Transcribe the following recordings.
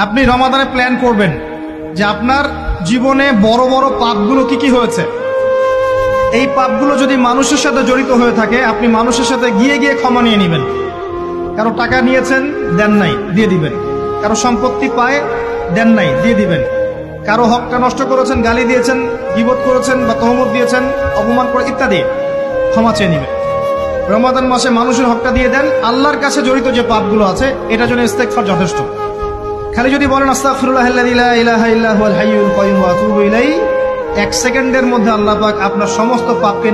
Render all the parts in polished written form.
আপনি রমাদানে প্ল্যান করবেন যে আপনার জীবনে বড় বড় পাপগুলো কি কি হয়েছে। এই পাপগুলো যদি মানুষের সাথে জড়িত হয়ে থাকে, আপনি মানুষের সাথে গিয়ে গিয়ে ক্ষমা নিয়ে নেবেন। কারো টাকা নিয়েছেন, দেন নাই, দিয়ে দিবেন। কারো সম্পত্তি পায়, দেন নাই, দিয়ে দিবেন। কারো হকটা নষ্ট করেছেন, গালি দিয়েছেন, গীবত করেছেন বা তহমত দিয়েছেন, অপমান করে ইত্যাদি, ক্ষমা চেয়ে নেবেন। রমাদান মাসে মানুষের হকটা দিয়ে দেন। আল্লাহর কাছে জড়িত যে পাপগুলো আছে, এটার জন্য ইস্তেগফার যথেষ্ট। খালি যদি বলেন আস্তাগফিরুল্লাহাল্লাযী লা ইলাহা ইল্লা হুয়াল হাইয়ুল কাইয়্যুম ওয়া আতুবু ইলাইহি, 1 সেকেন্ডের মধ্যে আল্লাহ পাক আপনার সমস্ত পাপকে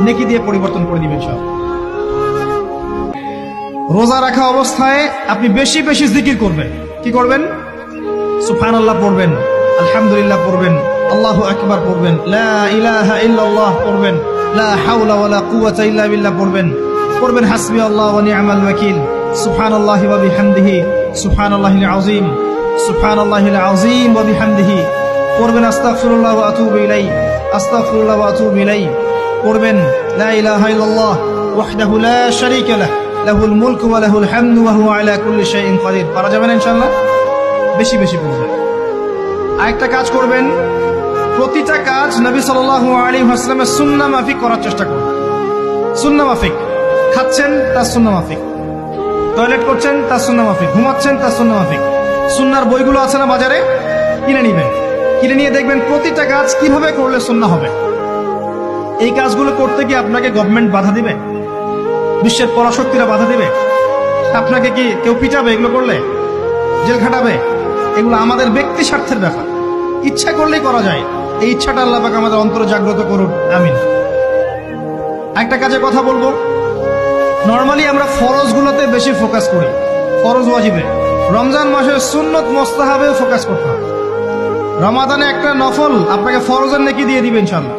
নেকি দিয়ে পরিবর্তন করে দিবেন সব। রোজা রাখা অবস্থায় আপনি বেশি বেশি জিকির করবেন। কি করবেন? সুবহানাল্লাহ পড়বেন, আলহামদুলিল্লাহ পড়বেন, আল্লাহু আকবার পড়বেন, লা ইলাহা ইল্লাল্লাহ পড়বেন, লা হাওলা ওয়ালা কুওয়াতা ইল্লা বিল্লাহ পড়বেন হাসবিয়াল্লাহু ওয়া নি'মাল ওয়াকিল, সুবহানাল্লাহি ওয়া বিহামদিহি, সুবহানাল্লাহিল আযীম, সুবহানাল্লাহিল আযীম ওয়া বিহামদিহি পড়বেন আস্তাগফিরুল্লাহ ওয়া আতুবু ইলাইহি, আস্তাগফিরুল্লাহ ওয়া আতুবু ইলাইহি পড়বেন লা ইলাহা ইল্লাল্লাহ ওয়াহদাহু লা শারীকা লাহু লাহুল মুলকু ওয়া লাহুল হামদু ওয়া হুয়া আলা কুল্লি শাইইন কাদির। পারা যাবে না ইনশাআল্লাহ? বেশি বেশি পড়বেন। আরেকটা কাজ করবেন, প্রতিটা কাজ নবী সাল্লাল্লাহু আলাইহি ওয়াসাল্লামের সুন্নাহ মাফিক করার চেষ্টা করুন। সুন্নাহ মাফিক, খাচ্ছেন তার সুন্নাহ মাফিক, টয়লেট করছেন তার সুন্নাহ মাফিক, ঘুমাচ্ছেন তার সুন্নাহ মাফিক। সুন্নাহর বইগুলো আছে না বাজারে, কিনে নেবেন। কিনে নিয়ে দেখবেন প্রতিটা কাজ কিভাবে করলে সুন্নাহ হবে। এই কাজগুলো করতে গিয়ে আপনাকে গভর্নমেন্ট বাধা দিবে? বিশ্বের পরাশক্তিরা বাধা দিবে? আপনাকে কি কেউ পিটাবে এগুলো করলে? জেল খাটাবে? এগুলো আমাদের ব্যক্তি স্বার্থের ব্যাপার। ইচ্ছা করলেই করা যায়। এই ইচ্ছাটা আল্লাহ পাক আমাদের অন্তরে জাগ্রত করুন, আমিন। একটা কাজে কথা বলবো, নর্মালি আমরা ফরজগুলোতে বেশি ফোকাস করি, ফরজ ওয়াজিবে। রমজান মাসের সুন্নত মুস্তাহাবে ফোকাস করতে হবে। রমাদানে একটা নফল আপনাকে ফরজের নেকি দিয়ে দিবে ইনশাআল্লাহ।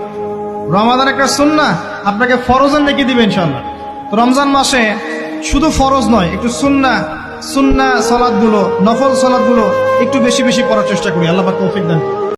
রমাদান একটা সুন্নাহ আপনাকে ফরজের নেকি দিবে ইনশাআল্লাহ। তো রমজান মাসে শুধু ফরজ নয়, একটু সুন্নাহ সালাতগুলো, নফল সালাতগুলো একটু বেশি বেশি করার চেষ্টা করি। আল্লাহ পাক তৌফিক দান।